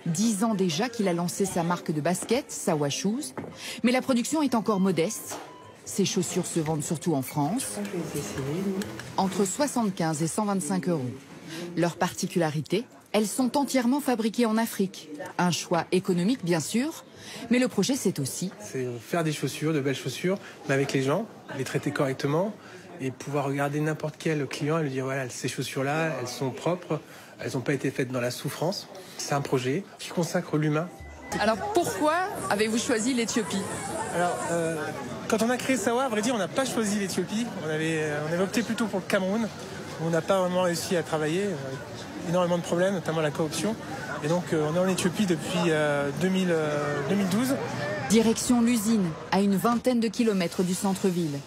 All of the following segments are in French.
10 ans déjà qu'il a lancé sa marque de basket, Sawa Shoes. Mais la production est encore modeste. Ses chaussures se vendent surtout en France, entre 75 et 125 euros. Leur particularité, elles sont entièrement fabriquées en Afrique. Un choix économique, bien sûr, mais le projet, c'est aussi... C'est faire des chaussures, de belles chaussures, mais avec les gens, les traiter correctement et pouvoir regarder n'importe quel client et lui dire, voilà, ces chaussures-là, elles sont propres, elles n'ont pas été faites dans la souffrance. C'est un projet qui consacre l'humain. Alors pourquoi avez-vous choisi l'Éthiopie? Alors, quand on a créé Sawa, à vrai dire, on n'a pas choisi l'Éthiopie. On avait opté plutôt pour le Cameroun, où on n'a pas vraiment réussi à travailler. Énormément de problèmes, notamment la corruption. Et donc, on est en Éthiopie depuis 2012. Direction l'usine, à une vingtaine de kilomètres du centre-ville.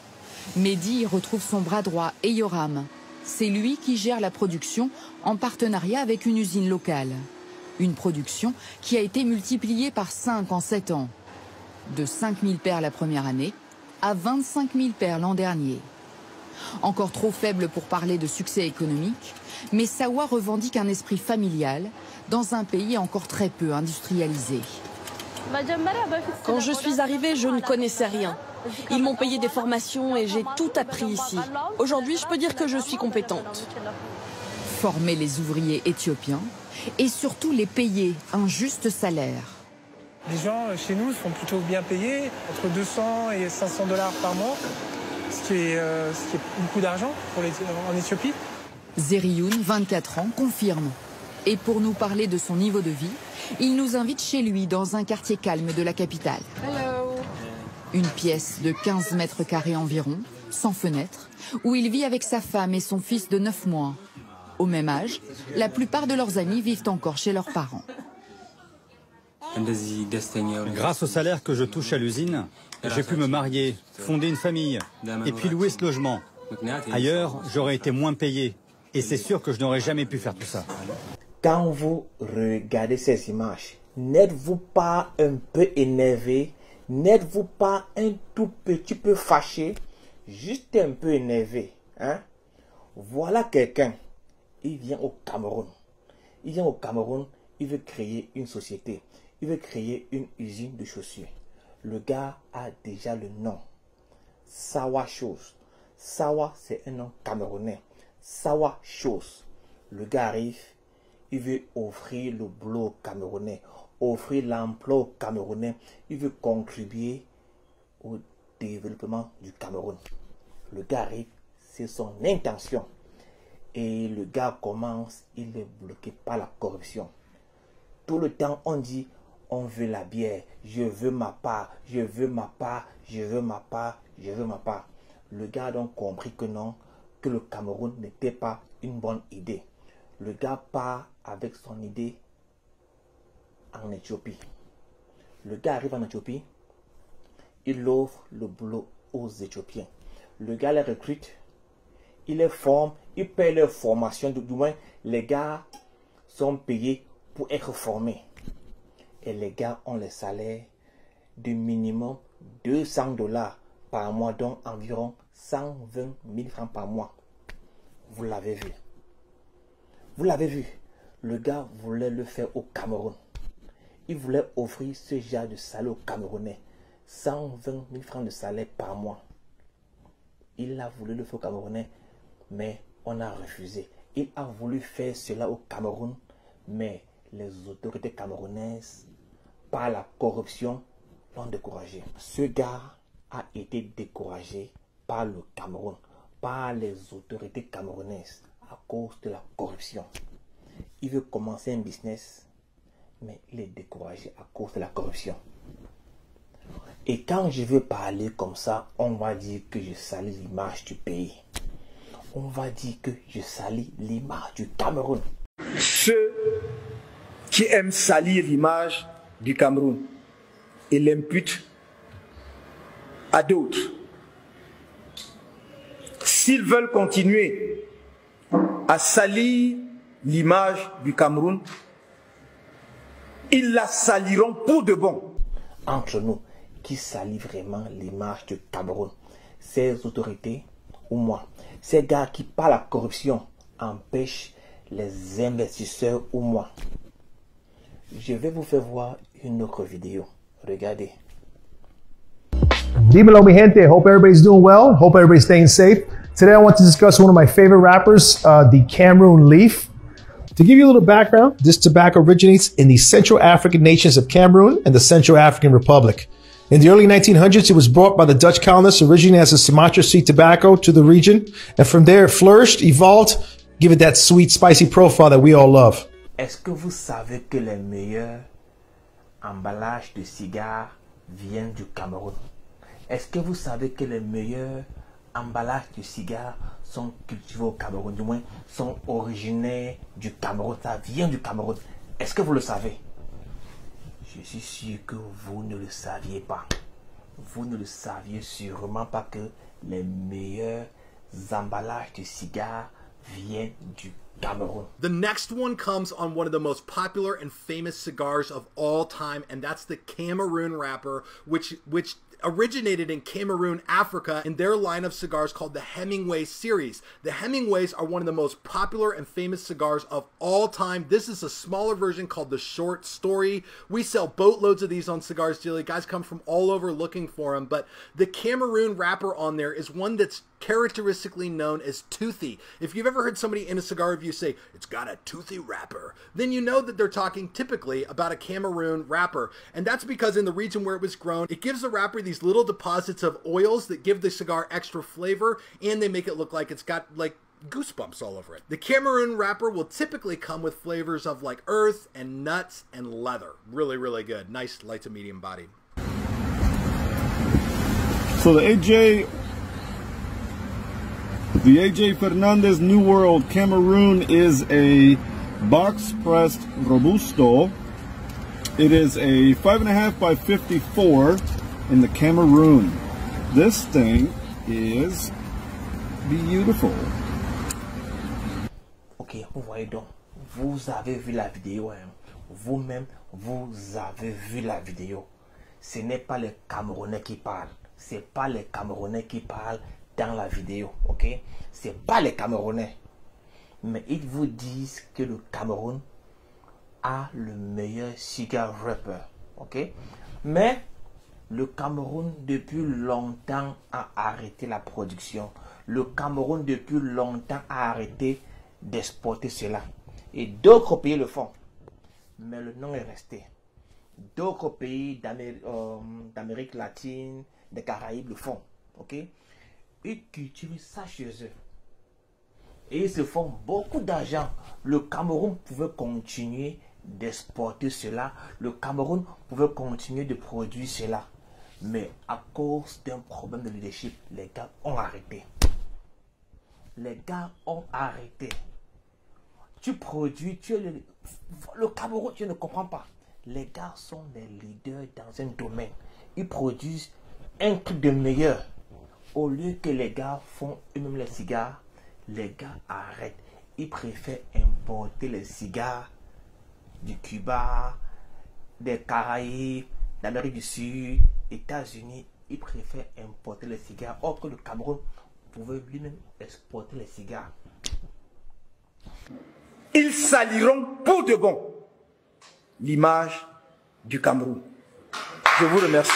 Mehdi y retrouve son bras droit, Eyoram. C'est lui qui gère la production en partenariat avec une usine locale. Une production qui a été multipliée par 5 en 7 ans. De 5 000 paires la première année à 25 000 paires l'an dernier. Encore trop faible pour parler de succès économique, mais Sawa revendique un esprit familial dans un pays encore très peu industrialisé. Quand je suis arrivée, je ne connaissais rien. Ils m'ont payé des formations et j'ai tout appris ici. Aujourd'hui, je peux dire que je suis compétente. Former les ouvriers éthiopiens et surtout les payer un juste salaire. Les gens chez nous sont plutôt bien payés, entre 200 et 500 $ par mois, ce qui est beaucoup d'argent en Éthiopie. Zerioun, 24 ans, confirme. Et pour nous parler de son niveau de vie, il nous invite chez lui dans un quartier calme de la capitale. Hello. Une pièce de 15 mètres carrés environ, sans fenêtre, où il vit avec sa femme et son fils de 9 mois. Au même âge, la plupart de leurs amis vivent encore chez leurs parents. Grâce au salaire que je touche à l'usine, j'ai pu me marier, fonder une famille et puis louer ce logement. Ailleurs, j'aurais été moins payé et c'est sûr que je n'aurais jamais pu faire tout ça. Quand vous regardez ces images, n'êtes-vous pas un peu énervé? N'êtes-vous pas un tout petit peu fâché? Juste un peu énervé, hein? Voilà quelqu'un, il vient au Cameroun. Il vient au Cameroun, il veut créer une société. Il veut créer une usine de chaussures. Le gars a déjà le nom. Sawa Shoes. Sawa, c'est un nom camerounais. Sawa Shoes. Le gars arrive, il veut offrir le boulot au Camerounais, offrir l'emploi au Camerounais. Il veut contribuer au développement du Cameroun. Le gars arrive, c'est son intention. Et le gars commence, il est bloqué par la corruption. Tout le temps, on dit, on veut la bière, je veux ma part, je veux ma part, je veux ma part, je veux ma part. Le gars a donc compris que non, que le Cameroun n'était pas une bonne idée. Le gars part avec son idée en Éthiopie. Le gars arrive en Éthiopie, il offre le boulot aux Éthiopiens. Le gars les recrute, il les forme, il paye leur formation, du moins les gars sont payés pour être formés. Et les gars ont les salaires de minimum 200 $ par mois, donc environ 120 000 francs par mois. Vous l'avez vu. Vous l'avez vu. Le gars voulait le faire au Cameroun. Il voulait offrir ce genre de salaire aux Camerounais. 120 000 francs de salaire par mois. Il a voulu le faire au Camerounais, mais on a refusé. Il a voulu faire cela au Cameroun, mais les autorités camerounaises, par la corruption, l'ont découragé. Ce gars a été découragé par le Cameroun, par les autorités camerounaises, à cause de la corruption. Il veut commencer un business, mais il est découragé à cause de la corruption. Et quand je veux parler comme ça, on va dire que je salis l'image du pays. On va dire que je salis l'image du Cameroun. Ceux qui aiment salir l'image du Cameroun et l'imputent à d'autres, s'ils veulent continuer à salir l'image du Cameroun, ils la saliront pour de bon. Entre nous, qui salit vraiment l'image du Cameroun? Ces autorités ou moi? Ces gars qui, par la corruption, empêchent les investisseurs ou moi? je vais vous faire voir une autre vidéo. Regardez. Dímelo mi gente, hope everybody's doing well, hope everybody's staying safe. Today I want to discuss one of my favorite rappers, the Cameroon Leaf. To give you a little background, this tobacco originates in the Central African nations of Cameroon and the Central African Republic. In the early 1900s, it was brought by the Dutch colonists originating as a Sumatra seed tobacco to the region. And from there, it flourished, evolved, give it that sweet, spicy profile that we all love. Est-ce que vous savez que les meilleurs emballages de cigares viennent du Cameroun? Est-ce que vous savez que les meilleurs emballages de cigares sont cultivés au Cameroun, du moins sont originaires du Cameroun, ça vient du Cameroun? Est-ce que vous le savez? Je suis sûr que vous ne le saviez pas. Vous ne le saviez sûrement pas que les meilleurs emballages de cigares viennent du Cameroon. The next one comes on one of the most popular and famous cigars of all time, and that's the Cameroon wrapper, which originated in Cameroon, Africa, in their line of cigars called the Hemingway series. The Hemingways are one of the most popular and famous cigars of all time. This is a smaller version called the Short Story. We sell boatloads of these on Cigars Daily. Guys come from all over looking for them, but the Cameroon wrapper on there is one that's characteristically known as toothy. If you've ever heard somebody in a cigar review say, it's got a toothy wrapper, then you know that they're talking typically about a Cameroon wrapper. And that's because in the region where it was grown, it gives the wrapper these little deposits of oils that give the cigar extra flavor, and they make it look like it's got like goosebumps all over it. The Cameroon wrapper will typically come with flavors of like earth and nuts and leather. Really, really good. Nice light to medium body. So the AJ Fernandez New World Cameroon is a box-pressed Robusto. It is a 5.5 by 54 in the Cameroon. This thing is beautiful. Ok, vous voyez donc, vous avez vu la vidéo, hein? Vous-même, vous avez vu la vidéo. Ce n'est pas les Camerounais qui parlent. C'est pas les Camerounais qui parlent dans la vidéo, ok? C'est pas les Camerounais. Mais ils vous disent que le Cameroun a le meilleur cigar wrapper, ok? Mais le Cameroun depuis longtemps a arrêté la production. Le Cameroun depuis longtemps a arrêté d'exporter cela. Et d'autres pays le font. Mais le nom est resté. D'autres pays d'Amérique latine, des Caraïbes le font, ok? Ils cultivent ça chez eux. Et ils se font beaucoup d'argent. Le Cameroun pouvait continuer d'exporter cela. Le Cameroun pouvait continuer de produire cela. Mais à cause d'un problème de leadership, les gars ont arrêté. Les gars ont arrêté. Tu produis, le Cameroun, tu ne comprends pas. Les gars sont des leaders dans un domaine. Ils produisent un truc de meilleur. Au lieu que les gars font eux-mêmes les cigares, les gars arrêtent. Ils préfèrent importer les cigares du Cuba, des Caraïbes, d'Amérique du Sud, États-Unis. Ils préfèrent importer les cigares. Or que le Cameroun pouvait lui-même exporter les cigares. Ils saliront pour de bon l'image du Cameroun. Je vous remercie.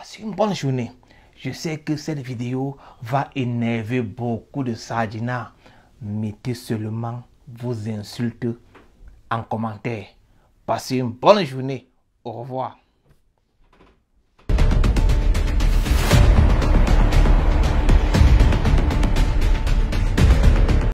C'est une bonne journée. Je sais que cette vidéo va énerver beaucoup de Sardina. Mettez seulement vos insultes en commentaire. Passez une bonne journée. Au revoir.